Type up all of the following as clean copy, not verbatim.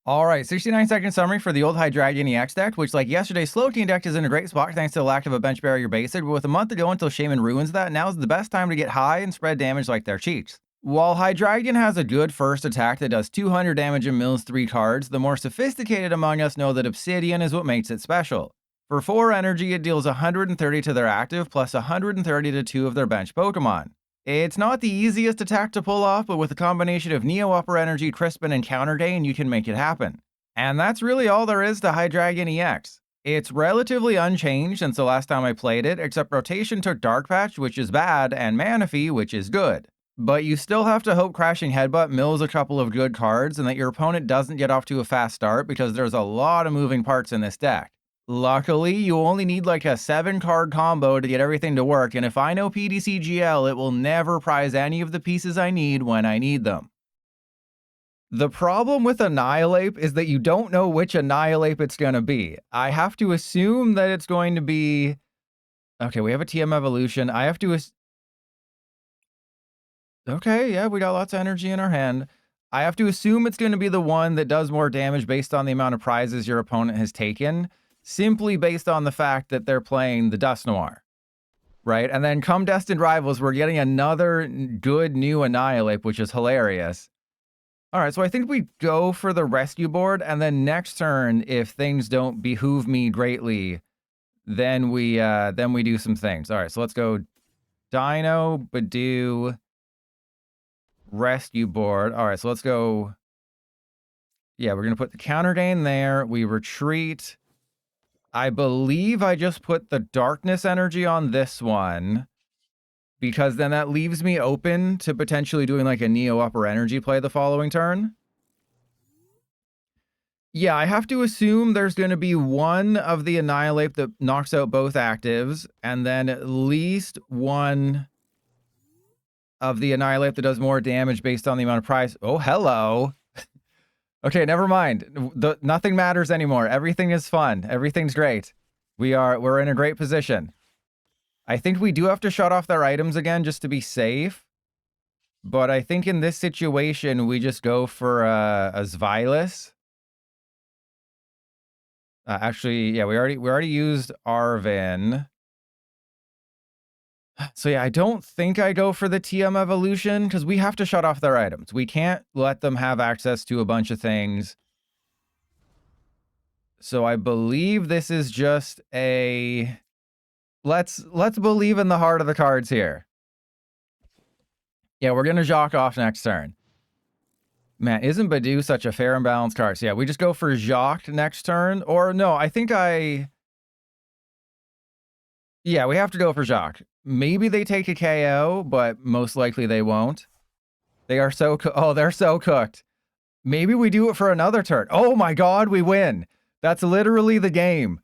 Alright, 69-second summary for the old Hydreigon EX deck, which like yesterday's Slowking deck is in a great spot thanks to the lack of a bench barrier basic, but with a month to go until Shaymin ruins that, now is the best time to get high and spread damage like their cheeks. While Hydreigon has a good first attack that does 200 damage and mills 3 cards, the more sophisticated among us know that Obsidian is what makes it special. For 4 energy, it deals 130 to their active, plus 130 to 2 of their bench Pokemon. It's not the easiest attack to pull off, but with a combination of Neo Upper Energy, Crispin, and Counter Gain, you can make it happen. And that's really all there is to Hydreigon EX. It's relatively unchanged since the last time I played it, except Rotation took Dark Patch, which is bad, and Manaphy, which is good. But you still have to hope Crashing Headbutt mills a couple of good cards and that your opponent doesn't get off to a fast start because there's a lot of moving parts in this deck. Luckily, you only need like a 7-card combo to get everything to work, and if I know PDCGL, it will never prize any of the pieces I need when I need them. The problem with Annihilape is that you don't know which Annihilape it's going to be. I have to assume that it's going to be... Okay, we have a TM Evolution. I have to... Okay, yeah, we got lots of energy in our hand. I have to assume it's going to be the one that does more damage based on the amount of prizes your opponent has taken, simply based on the fact that they're playing the Dusknoir, right? And then come Destined Rivals, we're getting another good new Annihilape, which is hilarious. All right, so I think we go for the Rescue Board, and then next turn, if things don't behoove me greatly, then we do some things. All right, so let's go Deino, Budew, Rescue Board. All right, so let's go. Yeah, we're going to put the Counter Gain there. We retreat. I believe I just put the Darkness Energy on this one, because then that leaves me open to potentially doing like a Neo Upper Energy play the following turn. Yeah, I have to assume there's going to be one of the Annihilape that knocks out both actives, and then at least one of the Annihilape that does more damage based on the amount of prize. Oh, hello. Okay, never mind. Nothing matters anymore. Everything is fun. Everything's great. We're in a great position. I think we do have to shut off their items again just to be safe. But I think in this situation, we just go for a Zweilous. Actually, yeah, we already used Arven. So yeah, I don't think I go for the TM Evolution because we have to shut off their items. We can't let them have access to a bunch of things. So I believe this is just a... Let's believe in the heart of the cards here. Yeah, we're going to Jacq off next turn. Man, isn't Budew such a fair and balanced card? So yeah, we just go for Jacq next turn. Or no, I think yeah, we have to go for Jacq. Maybe they take a KO, but most likely they won't. They are so... Oh, they're so cooked. Maybe we do it for another turn. Oh my god, we win. That's literally the game.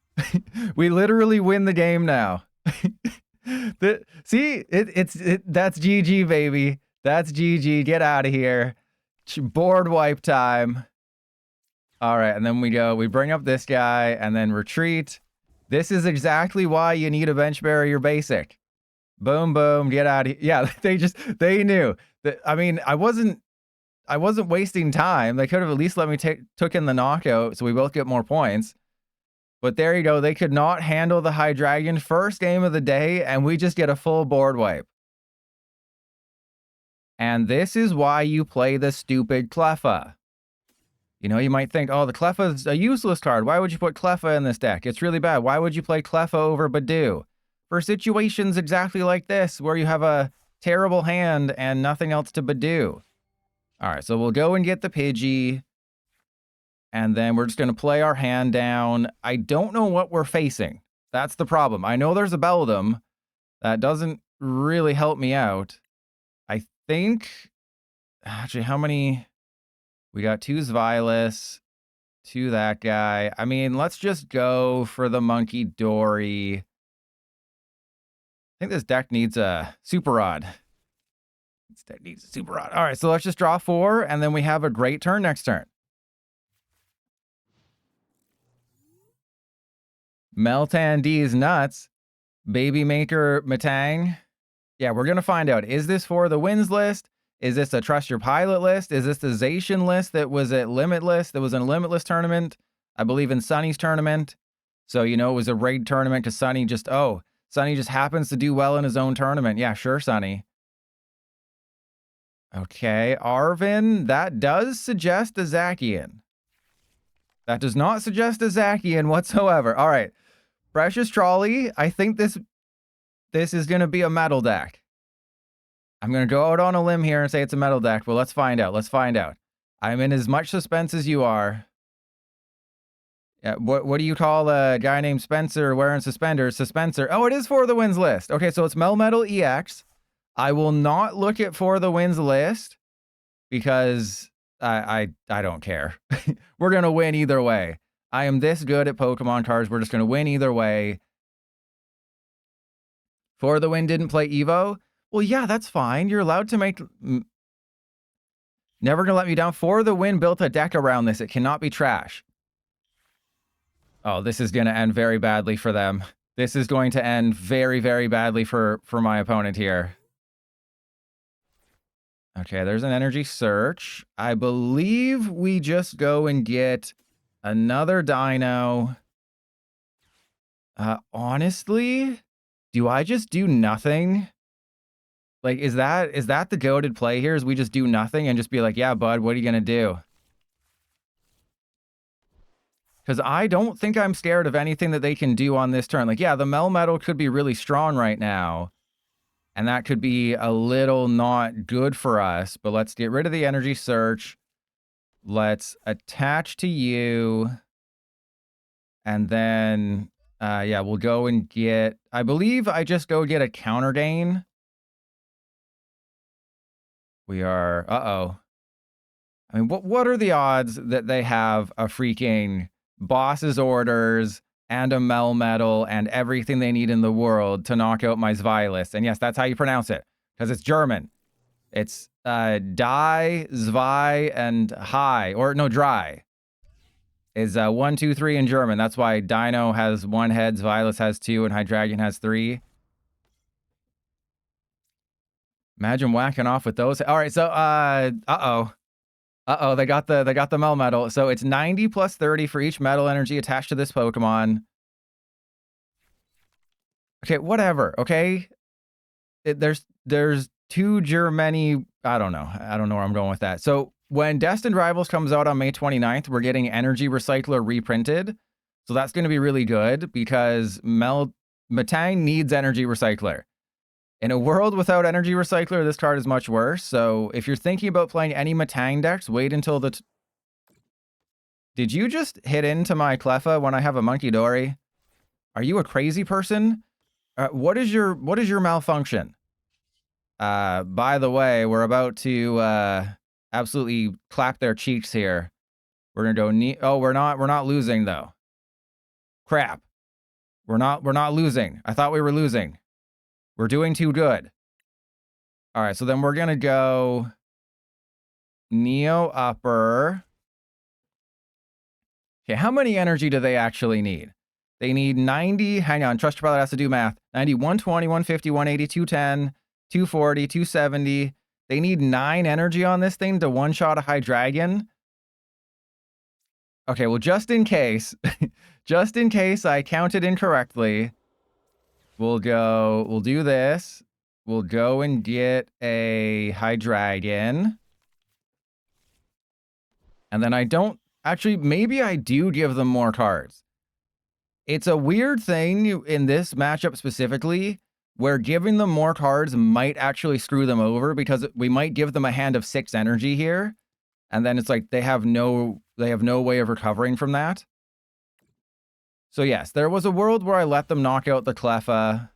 We literally win the game now. See, that's GG, baby. That's GG. Get out of here. Board wipe time. All right, and then we bring up this guy and then retreat. This is exactly why you need a bench barrier basic. Boom, boom, get out of here. Yeah, they knew that. I mean, I wasn't wasting time. They could have at least let me took in the knockout so we both get more points. But there you go. They could not handle the Hydreigon first game of the day, and we just get a full board wipe. And this is why you play the stupid Cleffa. You know, you might think, oh, the Cleffa's a useless card. Why would you put Cleffa in this deck? It's really bad. Why would you play Cleffa over Budew? For situations exactly like this, where you have a terrible hand and nothing else to Budew. All right, so we'll go and get the Pidgey. And then we're just going to play our hand down. I don't know what we're facing. That's the problem. I know there's a Beldum. That doesn't really help me out. I think... Actually, how many... We got 2 Zweilous, 2 that guy. I mean, let's just go for the Munkidori. I think this deck needs a Super Rod. This deck needs a Super Rod. All right, so let's just draw 4, and then we have a great turn next turn. Meltan D's nuts. Baby Maker Matang. Yeah, we're going to find out. Is this for the wins list? Is this a Trust Your Pilot list? Is this the Zacian list that was at Limitless, that was in a Limitless tournament? I believe in Sunny's tournament. So, you know, it was a raid tournament because Sunny just, Sunny just happens to do well in his own tournament. Yeah, sure, Sunny. Okay, Arven, that does suggest a Zacian. That does not suggest a Zacian whatsoever. All right, Precious Trolley, I think this is going to be a metal deck. I'm going to go out on a limb here and say it's a metal deck, but let's find out. Let's find out. I'm in as much suspense as you are. Yeah, what do you call a guy named Spencer wearing suspenders? Suspenser. Oh, it is For the Wins list. Okay, so it's Melmetal EX. I will not look at For the Wins list because I don't care. We're going to win either way. I am this good at Pokemon cards. We're just going to win either way. For the Win didn't play Evo. Well, yeah, that's fine. You're allowed to make... Never gonna let me down. For the Win built a deck around this. It cannot be trash. Oh, this is gonna end very badly for them. This is going to end very, very badly for my opponent here. Okay, there's an Energy Search. I believe we just go and get another Deino. Honestly, do I just do nothing? Like, is that the goated play here? Is we just do nothing and just be like, yeah, bud, what are you going to do? Because I don't think I'm scared of anything that they can do on this turn. Like, yeah, the Melmetal could be really strong right now. And that could be a little not good for us. But let's get rid of the Energy Search. Let's attach to you. And then, yeah, we'll go and get... I believe I just go get a Counter Gain. We are... Uh-oh. I mean, what are the odds that they have a freaking boss's orders and a Melmetal and everything they need in the world to knock out my Zweilous? And yes, that's how you pronounce it, because it's German. It's Die, Zwei, and High, or no, Dry. Is 1, 2, 3 in German. That's why Deino has 1 head, Zweilous has 2, and Hydreigon has 3. Imagine whacking off with those. All right, so they got the Melmetal. So it's 90 plus 30 for each metal energy attached to this Pokemon. Okay, whatever. Okay, there's 2 Germany. I don't know where I'm going with that. So when Destined Rivals comes out on May 29th, we're getting Energy Recycler reprinted. So that's going to be really good because Metang needs Energy Recycler. In a world without Energy Recycler, this card is much worse. So if you're thinking about playing any Metang decks, wait until the... Did you just hit into my Cleffa when I have a Munkidori? Are you a crazy person? What is your malfunction? By the way, we're about to absolutely clap their cheeks here. We're gonna go... we're not losing though. Crap. We're not losing. I thought we were losing. We're doing too good. All right, so then we're going to go Neo Upper. Okay, how many energy do they actually need? They need 90. Hang on, Trust Your Pilot has to do math. 90, 120, 150, 180, 210, 240, 270. They need 9 energy on this thing to one-shot a Hydreigon. Okay, well, just in case I counted incorrectly... We'll do this. We'll go and get a Hydreigon. And then I don't... Actually, maybe I do give them more cards. It's a weird thing in this matchup specifically, where giving them more cards might actually screw them over, because we might give them a hand of 6 energy here. And then it's like they have no way of recovering from that. So yes, there was a world where I let them knock out the Cleffa,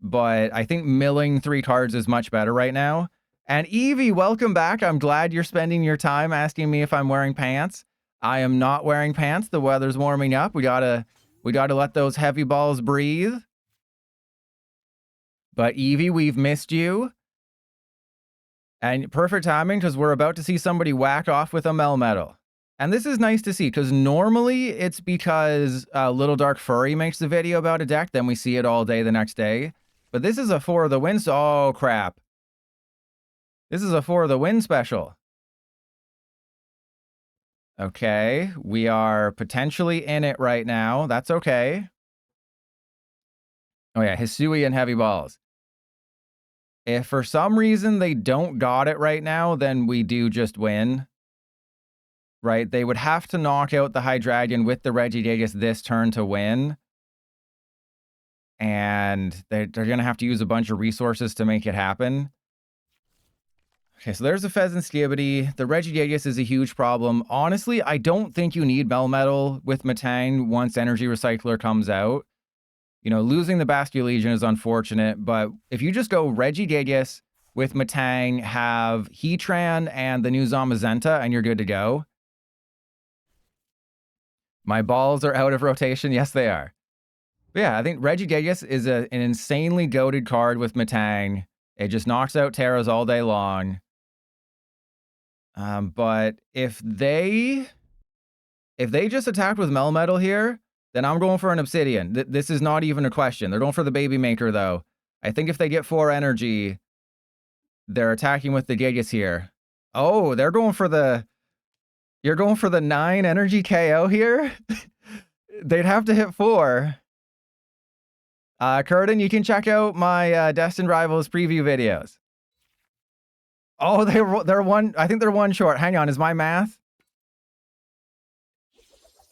but I think milling 3 cards is much better right now. And Evie, welcome back. I'm glad you're spending your time asking me if I'm wearing pants. I am not wearing pants. The weather's warming up. We gotta let those heavy balls breathe. But Evie, we've missed you. And perfect timing, because we're about to see somebody whack off with a Melmetal. And this is nice to see, because normally it's because Little Dark Furry makes the video about a deck, then we see it all day the next day. But this is a For the Win. Oh, crap. This is a For the Win special. Okay, we are potentially in it right now. That's okay. Oh yeah, Hisui and Heavy Balls. If for some reason they don't got it right now, then we do just win. Right? They would have to knock out the Hydreigon with the Regigigas this turn to win. And they're going to have to use a bunch of resources to make it happen. Okay, so there's the Fezandipiti. The Regigigas is a huge problem. Honestly, I don't think you need Melmetal with Metang once Energy Recycler comes out. You know, losing the Basculegion is unfortunate, but if you just go Regigigas with Metang, have Heatran and the new Zamazenta, and you're good to go. My balls are out of rotation. Yes, they are. But yeah, I think Regigigas is an insanely goated card with Metang. It just knocks out Teras all day long. But if they just attacked with Melmetal here, then I'm going for an Obsidian. This is not even a question. They're going for the Baby Maker, though. I think if they get 4 energy, they're attacking with the Gigas here. Oh, they're going for the... You're going for the 9 energy KO here? They'd have to hit 4. Curtin, you can check out my Destined Rivals preview videos. Oh, they're one... I think they're 1 short. Hang on, is my math?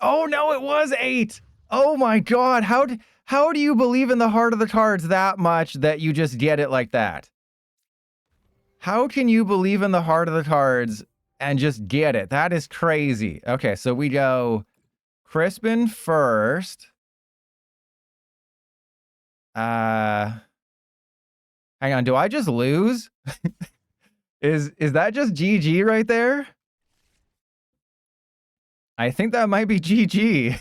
Oh, no, it was 8! Oh my god, how do you believe in the heart of the cards that much that you just get it like that? How can you believe in the heart of the cards and just get it? That is crazy. Okay, so we go Crispin first. Hang on, do I just lose? Is that just GG right there? I think that might be GG.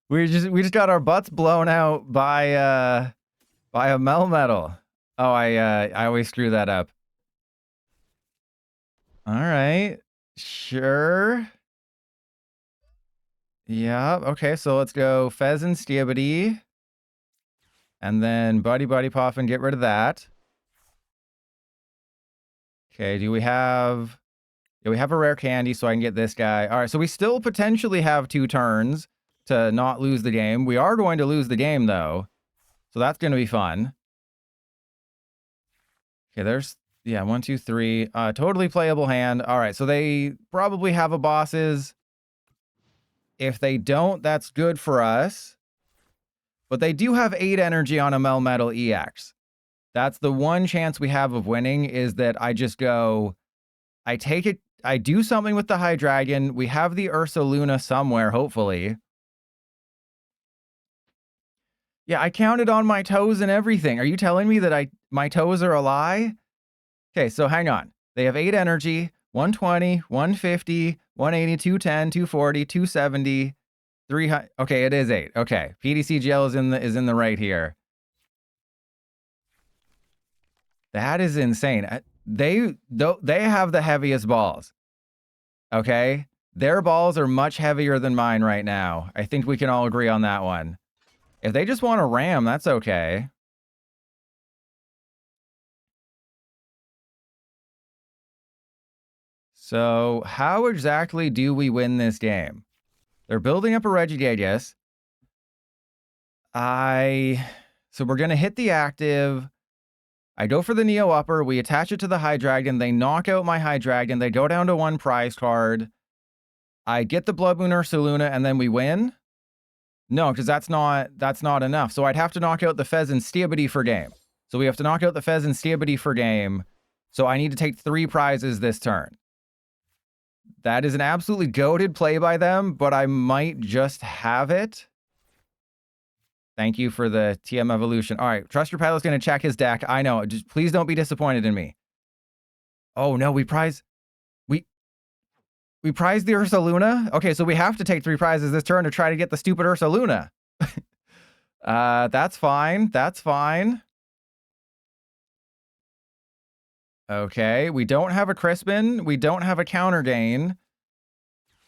We just got our butts blown out by a Melmetal. Oh, I always screw that up. All right, sure. Yeah, okay, so let's go Fezandipiti. And then Buddy-Buddy Poffin, get rid of that. Okay, do we have... Yeah, we have a rare candy, so I can get this guy. All right, so we still potentially have 2 turns to not lose the game. We are going to lose the game, though. So that's going to be fun. Okay, there's... Yeah, 1, 2, 3. Totally playable hand. All right, so they probably have a bosses. If they don't, that's good for us. But they do have 8 energy on a Melmetal EX. That's the one chance we have of winning, is that I just go... I take it... I do something with the Hydreigon. We have the Ursaluna somewhere, hopefully. Yeah, I counted on my toes and everything. Are you telling me that my toes are a lie? Okay, so hang on. They have 8 energy, 120, 150, 180, 210, 240, 270, 300. Okay, it is 8. Okay, PDC gel is in the right here. That is insane. They have the heaviest balls. Okay? Their balls are much heavier than mine right now. I think we can all agree on that one. If they just want to ram, that's okay. So, how exactly do we win this game? They're building up a Regigigas. So we're going to hit the active. I go for the Neo Upper. We attach it to the Hydreigon. They knock out my Hydreigon. They go down to 1 prize card. I get the Bloodmoon Ursaluna, and then we win? No, because that's not enough. So I'd have to knock out the Fezandipiti for game. So we have to knock out the Fezandipiti for game. So I need to take 3 prizes this turn. That is an absolutely goated play by them, but I might just have it. Thank you for the TM evolution. All right, Trust Your Pilot's going to check his deck. I know. Just please don't be disappointed in me. Oh no, we prize the Ursaluna. Okay, so we have to take 3 prizes this turn to try to get the stupid Ursaluna. That's fine. That's fine. Okay, we don't have a Crispin. We don't have a Counter Gain.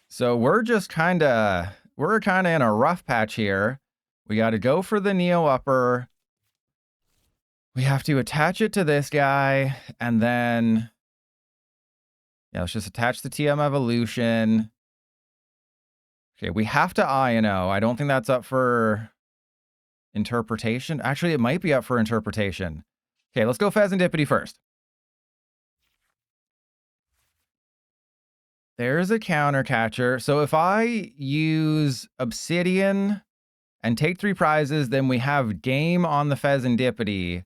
So we're just kind of in a rough patch here. We got to go for the Neo Upper. We have to attach it to this guy, and then Yeah, let's just attach the TM Evolution. Okay, we have to Iono. I don't think that's up for interpretation. Actually, it might be up for interpretation. Okay, let's go Fezandipiti first. There's a counter catcher. So if I use Obsidian and take 3 prizes, then we have game on the Fezandipiti.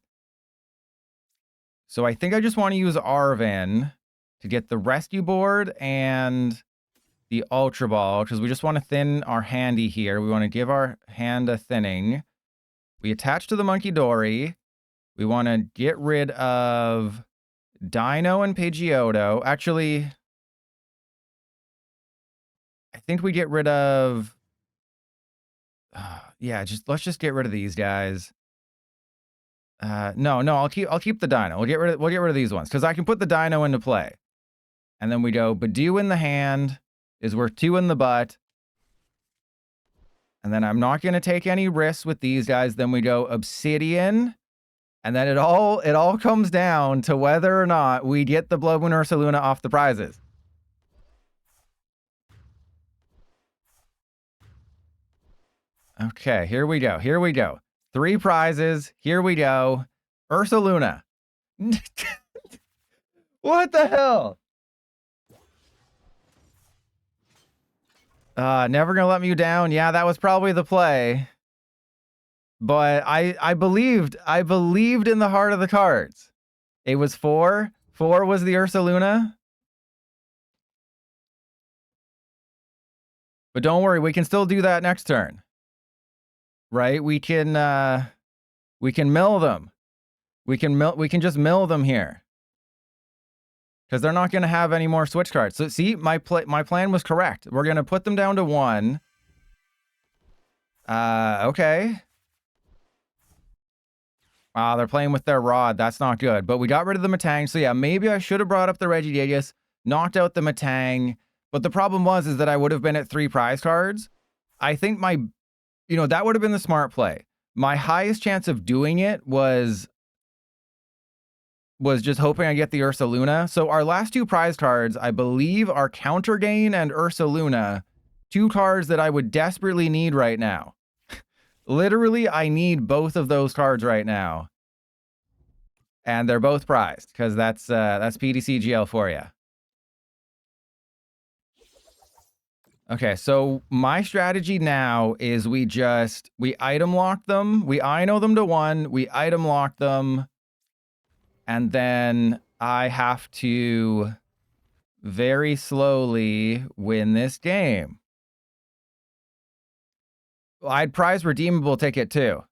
So I think I just want to use Arven to get the Rescue Board and the Ultra Ball, because we just want to thin our handy here. We want to give our hand a thinning. We attach to the Munkidori. We want to get rid of Deino and Pidgeotto. Actually, I think we get rid of... yeah, let's just get rid of these guys. No, I'll keep the Deino. We'll get rid of these ones, because I can put the Deino into play. And then we go Budew in the hand is worth 2 in the butt. And then I'm not going to take any risks with these guys. Then we go Obsidian. And then it all comes down to whether or not we get the Bloodmoon Ursaluna off the prizes. Okay, here we go. Here we go. 3 prizes. Here we go. Ursaluna. What the hell? Never gonna let me down. Yeah, that was probably the play. But I believed in the heart of the cards. It was 4. 4 was the Ursaluna. But don't worry, we can still do that next turn. Right? We can mill them. We can just mill them here. Because they're not going to have any more switch cards. So see, my plan was correct. We're going to put them down to 1. Okay. They're playing with their rod. That's not good. But we got rid of the Metang. So yeah, maybe I should have brought up the Regigigas, knocked out the Metang. But the problem is that I would have been at 3 prize cards. I think that would have been the smart play. My highest chance of doing it was just hoping I get the Ursaluna. So our last 2 prize cards, I believe, are Counter Gain and Ursaluna. 2 cards that I would desperately need right now. Literally, I need both of those cards right now. And they're both prized, because that's PDCGL for you. Okay, so my strategy now is we item lock them. We Iono them to 1. We item lock them. And then I have to very slowly win this game. Well, I'd prize redeemable ticket too.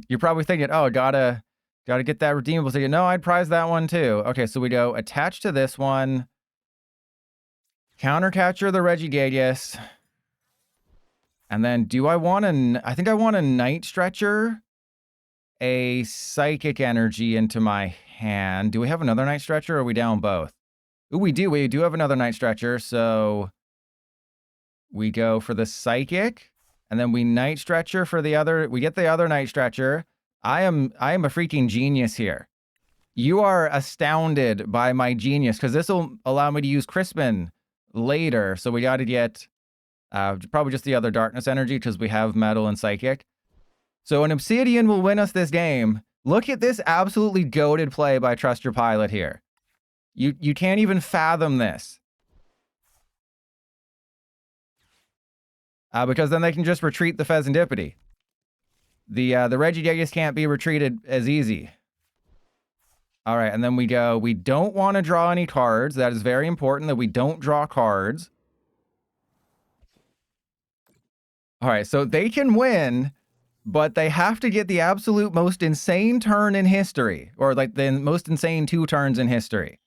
You're probably thinking, oh, gotta get that redeemable ticket. No, I'd prize that one too. Okay, so we go attach to this one. Counter catcher the Regigigas. And then I think I want a Night Stretcher, a Psychic Energy into my hand. Do we have another Night Stretcher or are we down both? Ooh, we do. We do have another Night Stretcher. So we go for the Psychic and then we Night Stretcher for the other. We get the other Night Stretcher. I am a freaking genius here. You are astounded by my genius because this will allow me to use Crispin later. So we got to get probably just the other Darkness Energy because we have Metal and Psychic. So an Obsidian will win us this game. Look at this absolutely goated play by Trust Your Pilot here. You can't even fathom this. Because then they can just retreat the Fezandipiti. The Regigigas can't be retreated as easy. All right, and then we go, we don't want to draw any cards. That is very important that we don't draw cards. All right, so they can win, but they have to get the absolute most insane turn in history, or like the most insane 2 turns in history.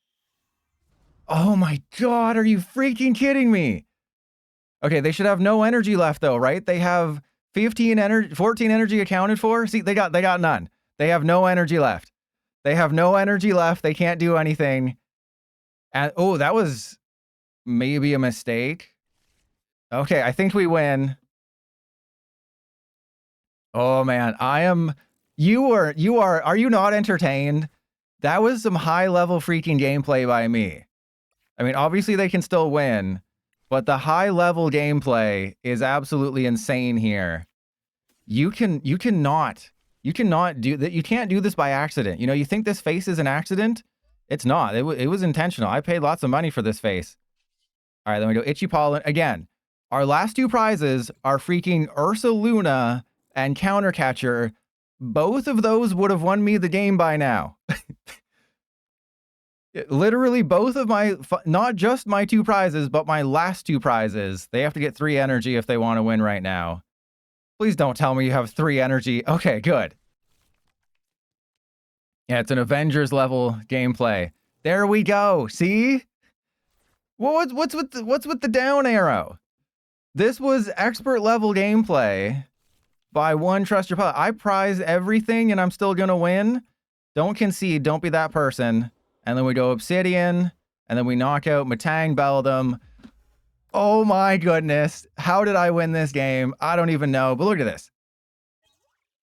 Oh my God, are you freaking kidding me? Okay, they should have no energy left though, right? They have 14 energy accounted for. See, they got none. They have no energy left. They have no energy left. They can't do anything. And oh, that was maybe a mistake. Okay, I think we win. Oh man, are you not entertained? That was some high level freaking gameplay by me. I mean, obviously they can still win, but the high level gameplay is absolutely insane here. You cannot do that. You can't do this by accident. You know, you think this face is an accident? It's not. It was intentional. I paid lots of money for this face. All right, then we go Itchy Pollen again. Our last two prizes are freaking Ursaluna and Counter Catcher. Both of those would have won me the game by now. Literally both of my, not just my two prizes, but my last two prizes. They have to get 3 energy if they want to win right now. Please don't tell me you have 3 energy. Okay, good. Yeah, it's an Avengers level gameplay. There we go. See? What's with the down arrow? This was expert level gameplay by one Trust Your PAL. I prize everything and I'm still gonna win. Don't concede. Don't be that person. And then we go Obsidian, and then we knock out Matang Beldum. Oh my goodness. How did I win this game? I don't even know, but look at this.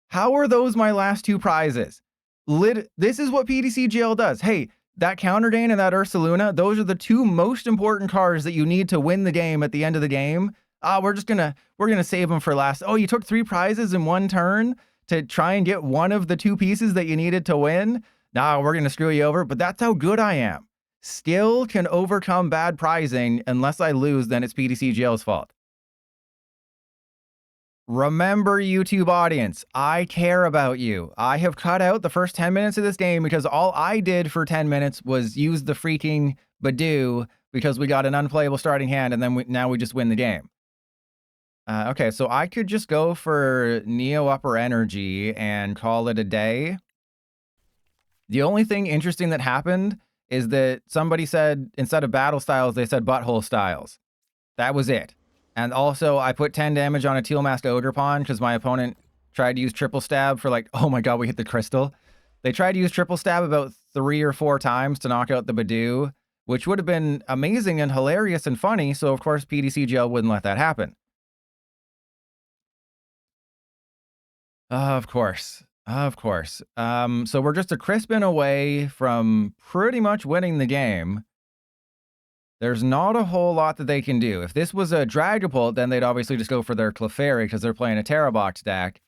How are those my last two prizes? This is what PTCGL does. Hey, that Counter Gain and that Ursaluna, those are the 2 most important cards that you need to win the game at the end of the game. We're gonna save them for last. Oh, you took 3 prizes in 1 turn to try and get one of the 2 pieces that you needed to win? Nah, we're going to screw you over, but that's how good I am. Skill can overcome bad prizing. Unless I lose, then it's PTCGL's fault. Remember, YouTube audience, I care about you. I have cut out the first 10 minutes of this game because all I did for 10 minutes was use the freaking Budew because we got an unplayable starting hand, and then now we just win the game. Okay, so I could just go for Neo Upper Energy and call it a day. The only thing interesting that happened is that somebody said, instead of battle styles, they said butthole styles. That was it. And also, I put 10 damage on a Teal Mask Ogerpon because my opponent tried to use triple stab for like, oh my god, we hit the crystal. They tried to use triple stab about 3 or 4 times to knock out the Budew, which would have been amazing and hilarious and funny, so of course PTCGL wouldn't let that happen. Of course. Of course. So we're just a Crispin away from pretty much winning the game. There's not a whole lot that they can do. If this was a Dragapult, then they'd obviously just go for their Clefairy because they're playing a Tera Box deck.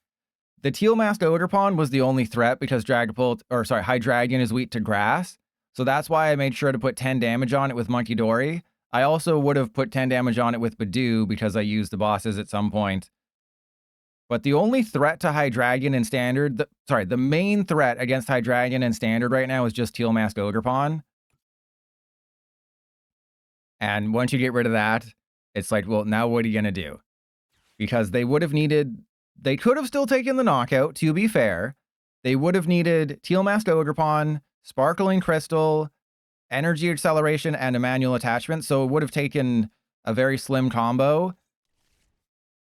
The Teal Mask Ogerpon was the only threat because Hydreigon is weak to grass. So that's why I made sure to put 10 damage on it with Munkidori. I also would have put 10 damage on it with Budew because I used the bosses at some point. But the only threat to Hydreigon in Standard, the main threat against Hydreigon in Standard right now is just Teal Mask Ogerpon. And once you get rid of that, it's like, well, now what are you going to do? Because they would have needed, they could have still taken the knockout, to be fair. They would have needed Teal Mask Ogerpon, Sparkling Crystal, Energy Acceleration, and a Manual Attachment. So it would have taken a very slim combo.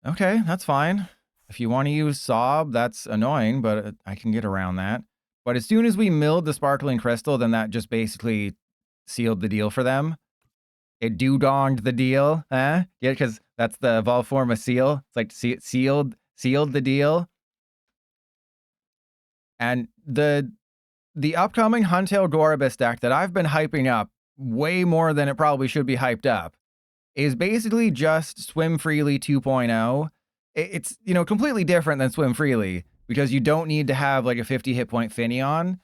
Okay, that's fine. If you want to use Sob, that's annoying, but I can get around that. But as soon as we milled the Sparkling Crystal, then that just basically sealed the deal for them. It dugonged the deal, huh? Yeah, because that's the evolved form of seal. It's like sealed the deal. And the upcoming Huntail Gorobus deck that I've been hyping up way more than it probably should be hyped up is basically just Swim Freely 2.0. It's, you know, completely different than Swim Freely because you don't need to have like a 50 hit point Finneon,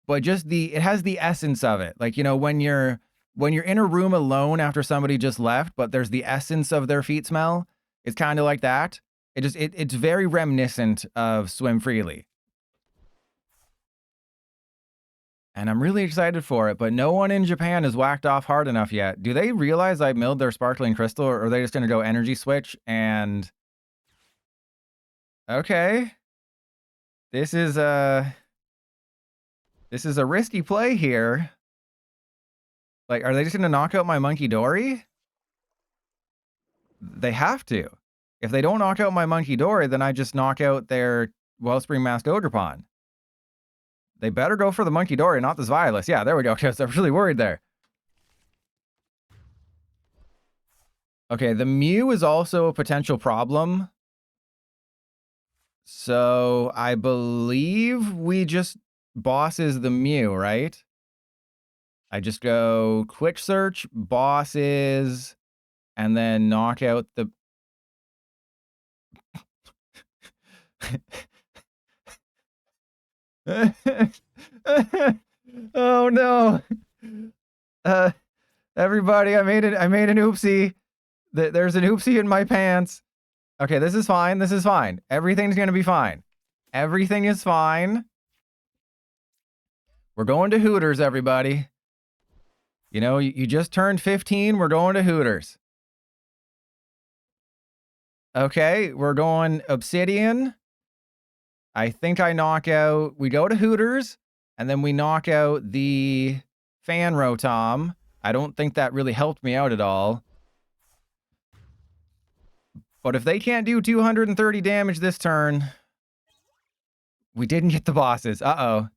but just it has the essence of it. Like, you know, when you're in a room alone after somebody just left, but there's the essence of their feet smell, it's kind of like that. It's very reminiscent of Swim Freely. And I'm really excited for it, but no one in Japan has whacked off hard enough yet. Do they realize I milled their Sparkling Crystal, or are they just going to go Energy Switch and... Okay. This is a risky play here. Like, are they just going to knock out my Munkidori? They have to. If they don't knock out my Munkidori, then I just knock out their Wellspring Mask Ogerpon. They better go for the Munkidori, not the Zweilous. Yeah, there we go, because I'm really worried there. Okay, the Mew is also a potential problem. So I believe we just bosses the Mew, right? I just go quick search, bosses, and then knock out the... Oh no. Everybody, I made an oopsie. There's an oopsie in my pants. Okay, this is fine. This is fine. Everything's gonna be fine. Everything is fine. We're going to Hooters, everybody. You know, you just turned 15. We're going to Hooters. Okay, we're going Obsidian. I think I knock out... We go to Hooters, and then we knock out the Fan Rotom. I don't think that really helped me out at all. But if they can't do 230 damage this turn... We didn't get the bosses. Uh-oh.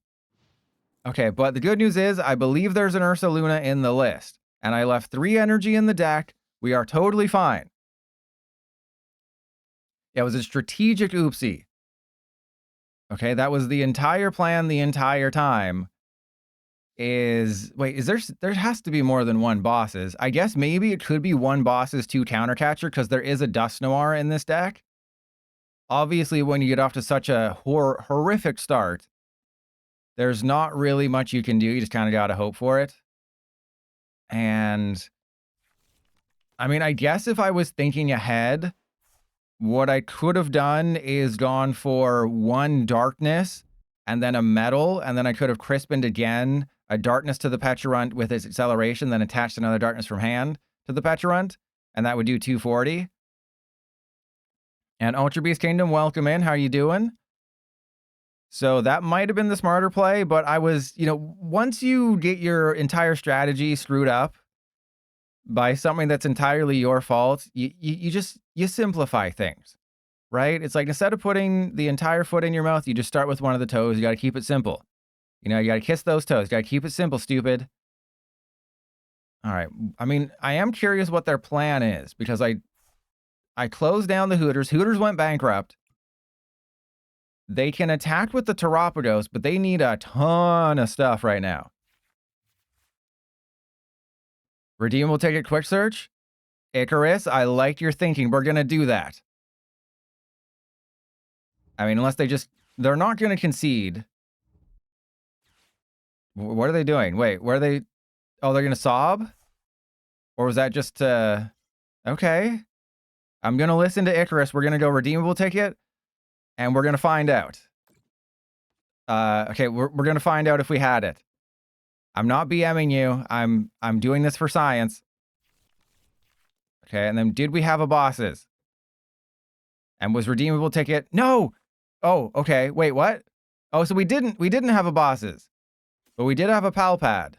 Okay, but the good news is I believe there's an Ursaluna in the list. And I left 3 energy in the deck. We are totally fine. It was a strategic oopsie. Okay, that was the entire plan the entire time. Wait, there has to be more than 1 bosses. I guess maybe it could be 1 bosses, 2 countercatcher, because there is a Dusknoir in this deck. Obviously, when you get off to such a horrific start, there's not really much you can do. You just kind of got to hope for it. And I mean, I guess if I was thinking ahead, what I could have done is gone for 1 darkness and then a metal, and then I could have Crispined again, a darkness to the Pecharunt with its acceleration, then attached another darkness from hand to the Pecharunt, and that would do 240. And Ultra Beast Kingdom, welcome in. How are you doing? So that might have been the smarter play, but I was, you know, once you get your entire strategy screwed up by something that's entirely your fault, you simplify things, right? It's like, instead of putting the entire foot in your mouth, you just start with one of the toes. You got to keep it simple. You know, you got to kiss those toes. You got to keep it simple, stupid. All right. I mean, I am curious what their plan is, because I closed down the Hooters. Hooters went bankrupt. They can attack with the Terapagos, but they need a ton of stuff right now. Redeemable ticket quick search. Icarus, I like your thinking. We're going to do that. I mean, unless they're not going to concede. What are they doing? Wait, where are they? Oh, they're going to sob? Or was that just, okay. I'm going to listen to Icarus. We're going to go redeemable ticket. And we're going to find out. Okay, we're going to find out if we had it. I'm not BMing you. I'm doing this for science. Okay, and then did we have a bosses? And was redeemable ticket? No! Oh, okay. Wait, what? Oh, so we didn't have a bosses. But we did have a PAL pad.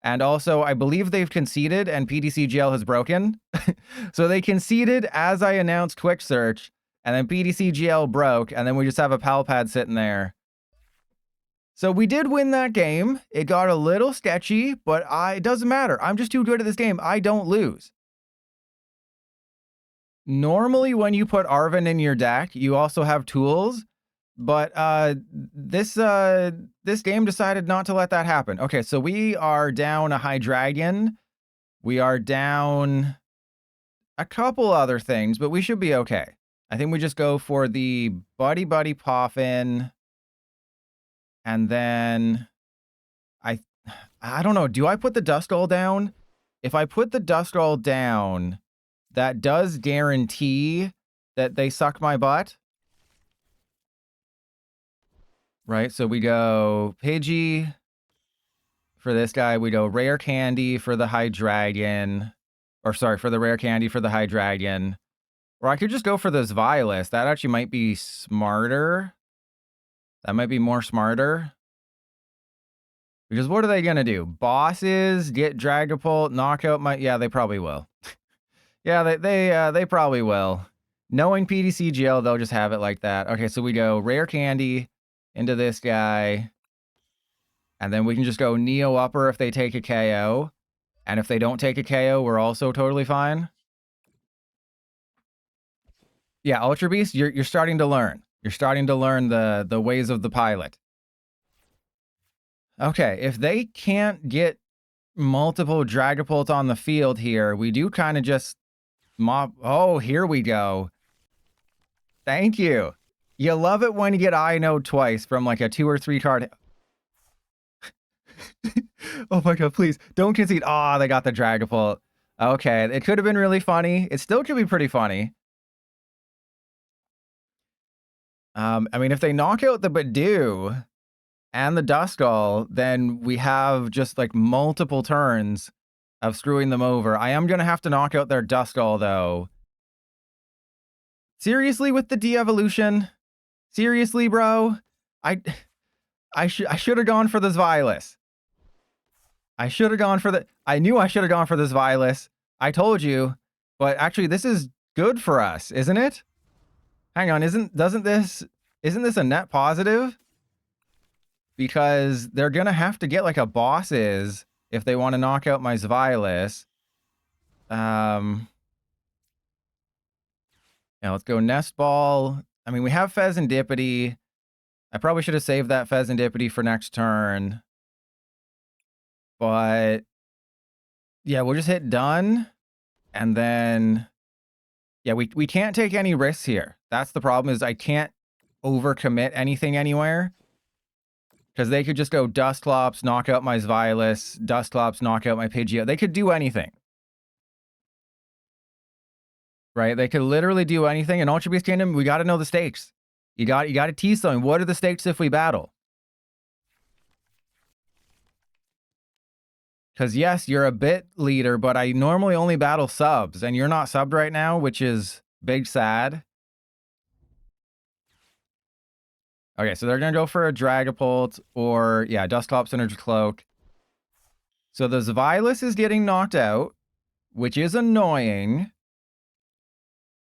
And also, I believe they've conceded and PDCGL has broken. So they conceded as I announced quick search. And then PDCGL broke, and then we just have a PAL pad sitting there. So we did win that game. It got a little sketchy, but it doesn't matter. I'm just too good at this game. I don't lose. Normally, when you put Arven in your deck, you also have tools. But this game decided not to let that happen. Okay, so we are down a Hydreigon. We are down a couple other things, but we should be okay. I think we just go for the Buddy-Buddy Poffin. And then I don't know. Do I put the Duskull down? If I put the Duskull down, that does guarantee that they suck my butt. Right? So we go Pidgey for this guy. We go Rare Candy for the Hydreigon. Or sorry, for the Rare Candy for the Hydreigon. Or I could just go for the Zweilous. That actually might be smarter. That might be more smarter. Because what are they going to do? Bosses, get Dragapult, knock out my... Yeah, they probably will. Yeah, they probably will. Knowing PDCGL, they'll just have it like that. Okay, so we go Rare Candy into this guy. And then we can just go Neo Upper if they take a KO. And if they don't take a KO, we're also totally fine. Yeah, Ultra Beast, you're starting to learn. You're starting to learn the ways of the pilot. Okay, if they can't get multiple Dragapult on the field here, we do kind of just mob. Oh, here we go. Thank you. You love it when you get Iono twice from like a 2 or 3 card. Oh my god, please don't concede. Ah, they got the Dragapult. Okay, it could have been really funny. It still could be pretty funny. I mean, if they knock out the Budew and the Duskull, then we have just like multiple turns of screwing them over. I am gonna have to knock out their Duskull though. Seriously, with the de-evolution? Seriously, bro? I should have gone for the Zweilous. I should have gone for the... I knew I should have gone for the Zweilous. I told you. But actually, this is good for us, isn't it? Hang on, isn't this a net positive? Because they're gonna have to get like a bosses if they want to knock out my Zweilous. Yeah, let's go Nest Ball. I mean, we have Fezandipiti. I probably should have saved that Fezandipiti for next turn. But yeah, we'll just hit done. And then yeah, we can't take any risks here. That's the problem, is I can't overcommit anything anywhere. Because they could just go Dusclops, knock out my Zweilous, Dusclops, knock out my Pidgeot. They could do anything. Right? They could literally do anything. In Ultra Beast Kingdom, we got to know the stakes. You got to tease something. What are the stakes if we battle? Because yes, you're a bit leader, but I normally only battle subs, and you're not subbed right now, which is big sad. Okay, so they're going to go for a Dragapult or, yeah, Dusclops Energy Cloak. So the Zweilous is getting knocked out, which is annoying,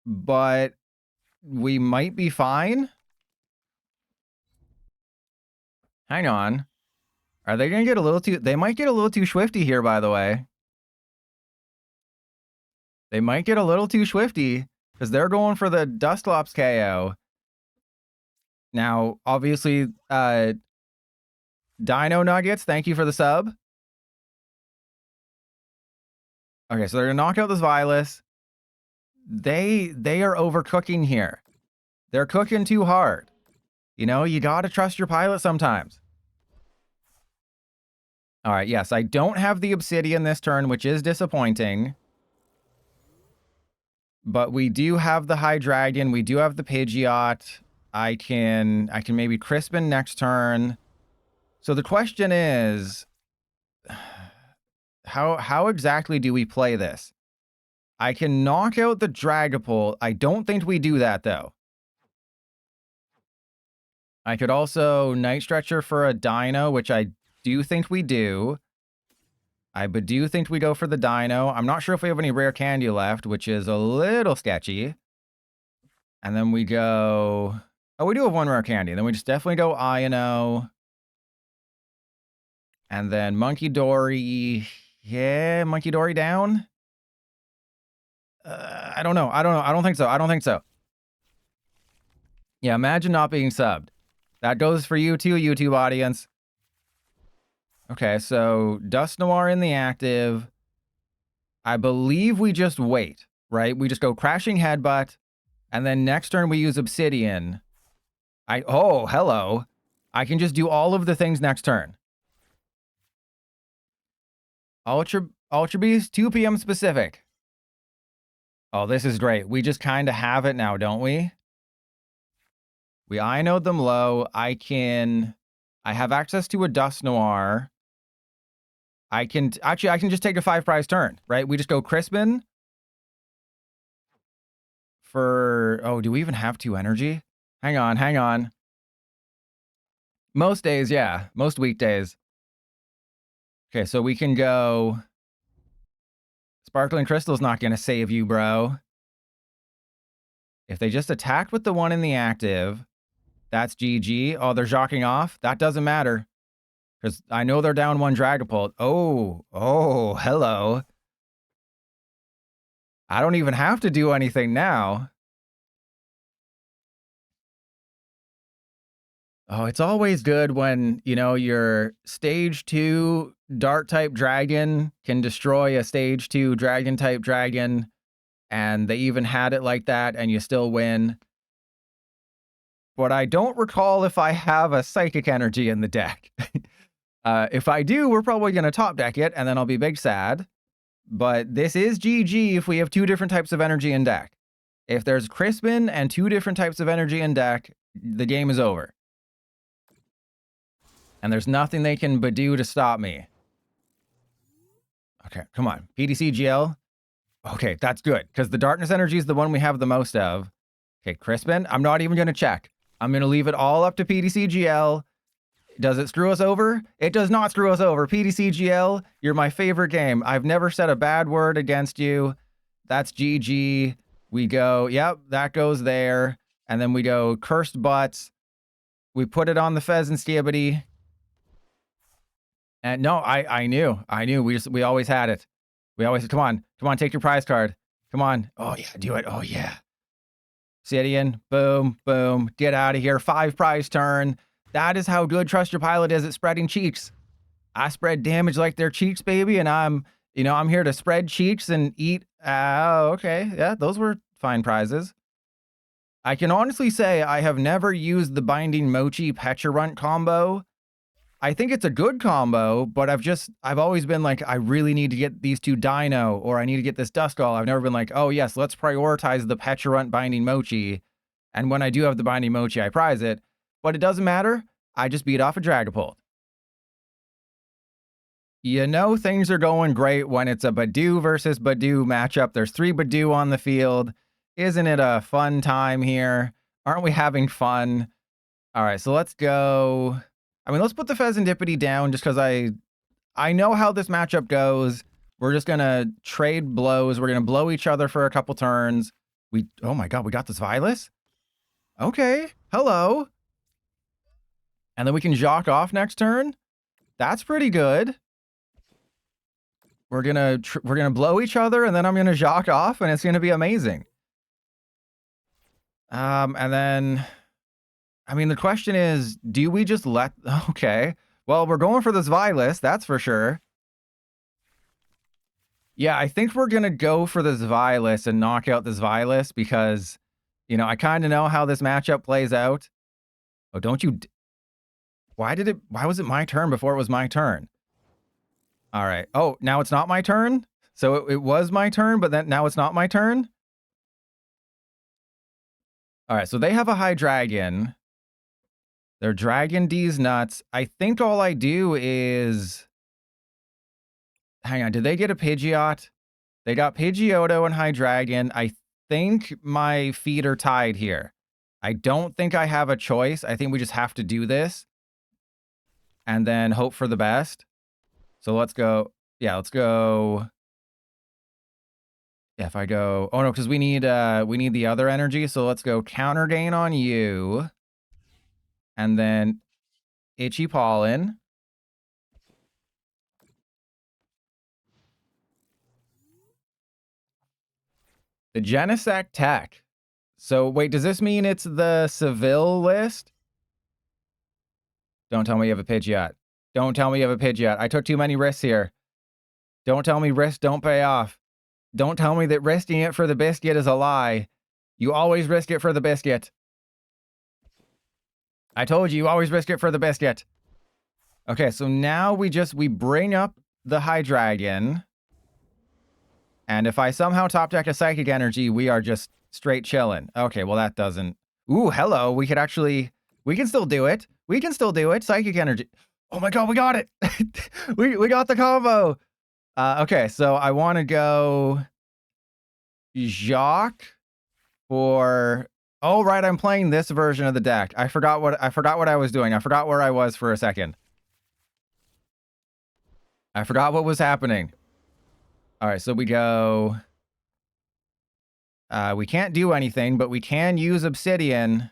but we might be fine. Hang on. Are they going to get a little too... They might get a little too swifty here, by the way. They might get a little too swifty, because they're going for the Dusclops KO. Now, obviously, Dino Nuggets, thank you for the sub. Okay, so they're going to knock out the Zweilous. They are overcooking here. They're cooking too hard. You know, you got to trust your pilot sometimes. All right, yes, I don't have the Obsidian this turn, which is disappointing. But we do have the Hydreigon. We do have the Pidgeot. I can maybe Crispin next turn. So the question is, how exactly do we play this? I can knock out the Dragapult. I don't think we do that, though. I could also Night Stretcher for a Dino, which I do think we do. I do think we go for the Dino. I'm not sure if we have any rare candy left, which is a little sketchy. And then we go... Oh, we do have one rare candy. Then we just definitely go Iono. And then Munkidori. Yeah, Munkidori down. I don't know. I don't think so. Yeah, imagine not being subbed. That goes for you too, YouTube audience. Okay, so Dusknoir in the active. I believe we just wait, right? We just go Crashing Headbutt. And then next turn we use Obsidian. Oh, hello. I can just do all of the things next turn. Ultra Beast, 2 p.m. specific. Oh, this is great. We just kind of have it now, don't we? We Iono'd them low. I have access to a Dusknoir. I can just take a 5-prize turn, right? We just go Crispin. Oh, do we even have 2 energy? Hang on. Most days, yeah. Most weekdays. Okay, so we can go... Sparkling Crystal's not going to save you, bro. If they just attacked with the 1 in the active, that's GG. Oh, they're Jacqing off? That doesn't matter. Because I know they're down 1 Dragapult. Oh, hello. I don't even have to do anything now. Oh, it's always good when, you know, your stage 2 Dart-type dragon can destroy a stage 2 dragon-type dragon, and they even had it like that, and you still win. But I don't recall if I have a Psychic Energy in the deck. If I do, we're probably going to top deck it, and then I'll be big sad. But this is GG if we have 2 different types of energy in deck. If there's Crispin and 2 different types of energy in deck, the game is over. And there's nothing they can do to stop me. Okay, come on. PDCGL. Okay, that's good, because the Darkness Energy is the one we have the most of. Okay, Crispin, I'm not even going to check. I'm going to leave it all up to PDCGL. Does it screw us over? It does not screw us over. PDCGL, you're my favorite game. I've never said a bad word against you. That's GG. We go, yep, that goes there. And then we go Cursed Butts. We put it on the Fezandipiti. And no, I knew. We always had it. We always, come on, take your prize card. Come on. Oh yeah, do it. Oh yeah. Obsidian, boom, boom, get out of here. 5 prize turn. That is how good Trust Your Pilot is at spreading cheeks. I spread damage like they're cheeks, baby, and I'm here to spread cheeks and eat. Okay, yeah, those were fine prizes. I can honestly say I have never used the Binding Mochi Pecharunt combo. I think it's a good combo, but I've always been like, I really need to get these 2 Deino, or I need to get this Duskull. I've never been like, oh yes, let's prioritize the Pecharunt Binding Mochi. And when I do have the Binding Mochi, I prize it. But it doesn't matter. I just beat off a Dragapult. You know things are going great when it's a Budew versus Budew matchup. There's 3 Budew on the field. Isn't it a fun time here? Aren't we having fun? All right, so let's go. I mean, let's put the Fezandipiti down just because I know how this matchup goes. We're just going to trade blows. We're going to blow each other for a couple turns. Oh my God, we got the Zweilous? Okay, hello. And then we can Jacq off next turn. That's pretty good. We're gonna blow each other, and then I'm gonna Jacq off, and it's gonna be amazing. And then, I mean, the question is, do we just let? Okay, well, we're going for the Zweilous, that's for sure. Yeah, I think we're gonna go for the Zweilous and knock out the Zweilous because, I kind of know how this matchup plays out. Oh, don't you? Why was it my turn before it was my turn? All right. Oh, now it's not my turn? So it was my turn, but then now it's not my turn? All right, so they have a Hydreigon. Their Dragon D's nuts. I think all I do is... Hang on, did they get a Pidgeot? They got Pidgeotto and Hydreigon. I think my feet are tied here. I don't think I have a choice. I think we just have to do this. And then hope for the best. So let's go. Yeah, let's go. Yeah, if I go. Oh no, because we need the other energy. So let's go Counter Gain on you. And then Itchy Pollen. The Genesect Tech. So wait, does this mean it's the Seville list? Don't tell me you have a Pidgeot. Don't tell me you have a Pidgeot. I took too many risks here. Don't tell me risks don't pay off. Don't tell me that risking it for the biscuit is a lie. You always risk it for the biscuit. I told you always risk it for the biscuit. Okay, so now we bring up the Hydreigon. And if I somehow top deck a Psychic Energy, we are just straight chilling. Okay, well that doesn't... Ooh, hello. We can still do it. We can still do it. Psychic Energy. Oh my God, we got it. we got the combo. Okay, so I want to go Jacq for... Oh, right, I'm playing this version of the deck. I forgot what I was doing. I forgot where I was for a second. I forgot what was happening. All right, so we go... we can't do anything, but we can use Obsidian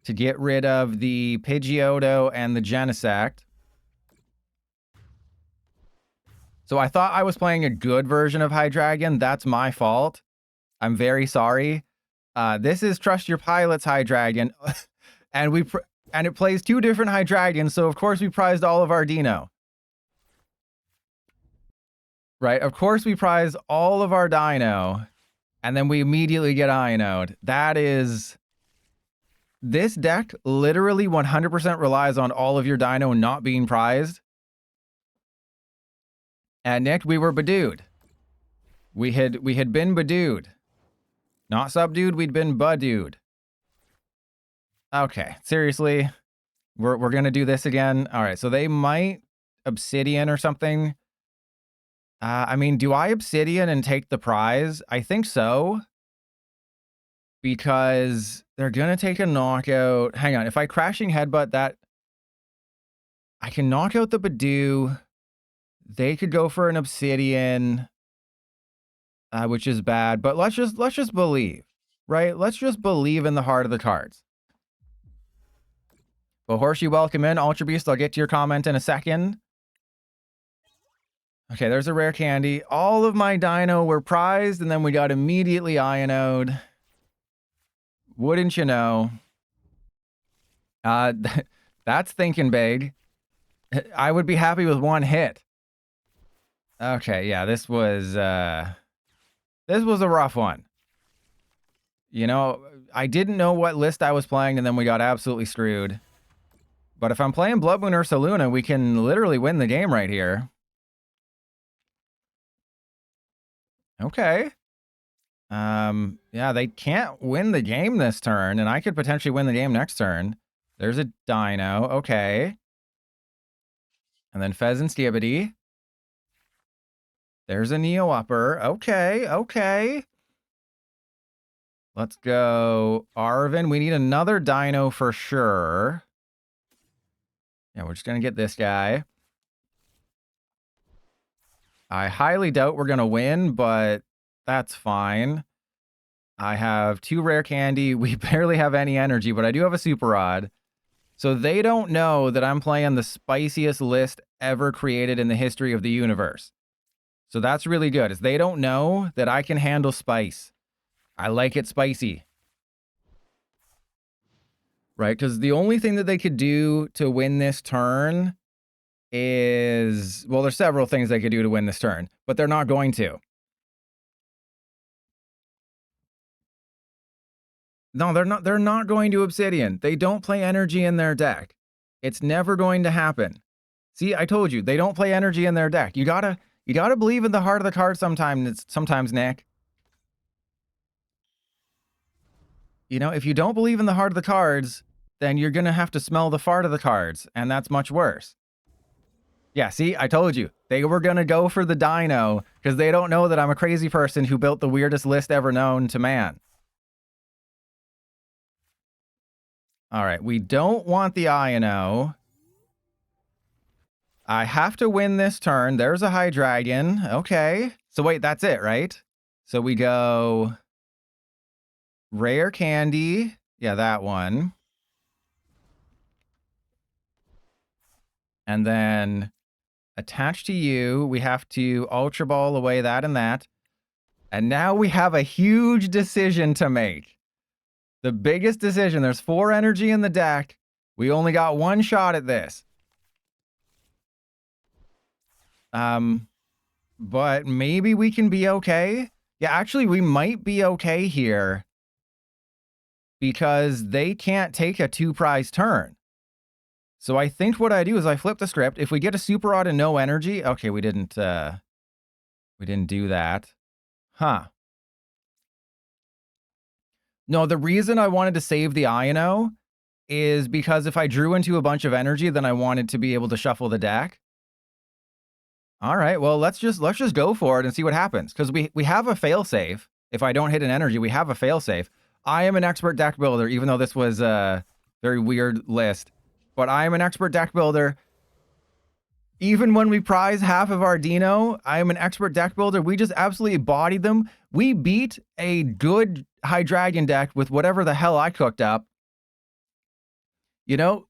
to get rid of the Pidgeotto and the Genesect. So I thought I was playing a good version of Hydreigon. That's my fault. I'm very sorry. This is Trust Your Pilot's Hydreigon. and it plays 2 different Hydreigons, so of course we prized all of our Deino. Right? Of course we prize all of our Deino, and then we immediately get Iono'd. That is... This deck literally 100% relies on all of your Deino not being prized. And Nick, we were Budewed. We had been Budewed. Not subdued, we'd been Budewed. Okay, seriously? We're gonna do this again? Alright, so they might Obsidian or something. I mean, do I Obsidian and take the prize? I think so. Because they're gonna take a knockout. Hang on, if I Crashing Headbutt that... I can knock out the Budew. They could go for an Obsidian. Which is bad, but let's just believe. Right? Let's just believe in the heart of the cards. Well, Horseshoe, welcome in. Ultra Beast, I'll get to your comment in a second. Okay, there's a rare candy. All of my Deino were prized, and then we got immediately Iono'd. Wouldn't you know? That's thinking big. I would be happy with one hit. Okay, yeah, this was a rough one. You know, I didn't know what list I was playing, and then we got absolutely screwed. But if I'm playing Bloodmoon Ursaluna, we can literally win the game right here. Okay. Yeah, they can't win the game this turn, and I could potentially win the game next turn. There's a Deino. Okay. And then Fezandipiti. There's a Neo Upper. Okay, okay. Let's go Arven. We need another Deino for sure. Yeah, we're just going to get this guy. I highly doubt we're going to win, but that's fine. I have 2 rare candy. We barely have any energy, but I do have a Super Rod. So they don't know that I'm playing the spiciest list ever created in the history of the universe. So that's really good. Is they don't know that I can handle spice. I like it spicy. Right? Because the only thing that they could do to win this turn is... Well, there's several things they could do to win this turn, but they're not going to. No, they're not going to Obsidian. They don't play energy in their deck. It's never going to happen. See, I told you, they don't play energy in their deck. You gotta believe in the heart of the card sometimes, Nick. You know, if you don't believe in the heart of the cards, then you're gonna have to smell the fart of the cards, and that's much worse. Yeah, see, I told you. They were gonna go for the Deino, because they don't know that I'm a crazy person who built the weirdest list ever known to man. Alright, we don't want the Iono. I have to win this turn. There's a Hydreigon. Okay. So wait, that's it, right? So we go... Rare candy. Yeah, that one. And then... Attached to you, we have to Ultra Ball away that and that. And now we have a huge decision to make. The biggest decision. There's 4 energy in the deck. We only got 1 shot at this. But maybe we can be okay. Yeah, actually, we might be okay here. Because they can't take a 2-prize turn. So I think what I do is I flip the script. If we get a Super Rod and no energy... Okay, we didn't do that. Huh. No, the reason I wanted to save the Iono is because if I drew into a bunch of energy, then I wanted to be able to shuffle the deck. All right, well, let's just go for it and see what happens. Because we have a failsafe. If I don't hit an energy, we have a failsafe. I am an expert deck builder, even though this was a very weird list. But I am an expert deck builder. Even when we prize half of our Deino, I am an expert deck builder. We just absolutely bodied them. We beat a good Hydreigon deck with whatever the hell I cooked up. You know,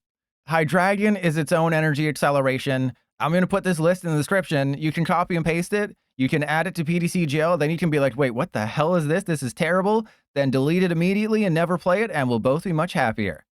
Hydreigon is its own energy acceleration. I'm going to put this list in the description. You can copy and paste it. You can add it to PDCGL. Then you can be like, wait, what the hell is this? This is terrible. Then delete it immediately and never play it, and we'll both be much happier.